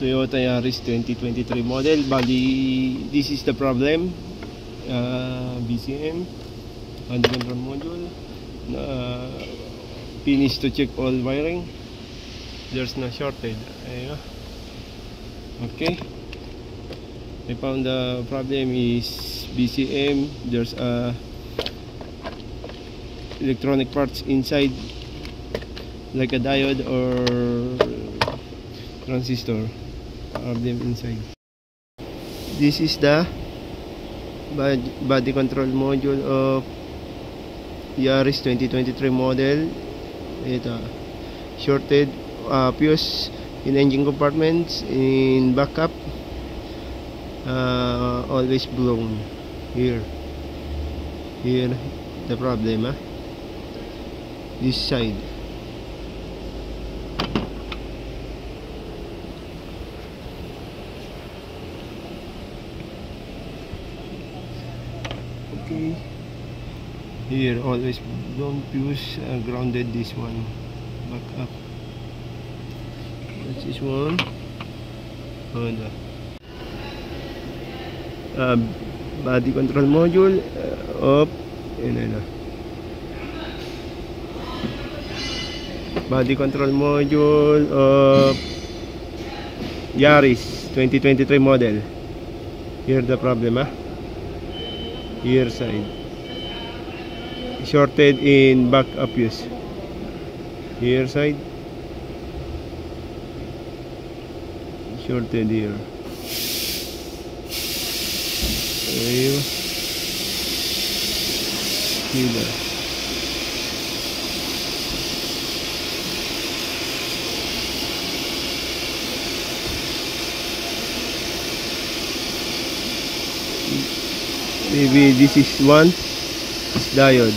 Toyota Yaris 2023 model. Bali, this is the problem. BCM and control module. Finish to check all wiring. There's no shorted. Ayun. Okay. I found the problem is BCM. There's a electronic parts inside, like a diode or transistor, problem inside. This is the body control module of Yaris 2023 model. Ito, shorted fuse in engine compartments, in backup, always blown. Here the problem, this side. Okay, here always blown fuse, grounded. This one back up. That's this one. Body control module of body control module of Yaris 2023 model. Here the problem, here side, shorted in backup fuse. Here side, shorted here. Ayun. Here. Maybe this is one, it's diode.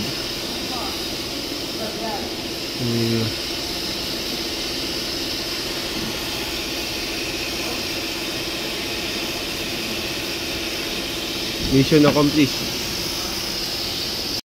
Mission accomplished.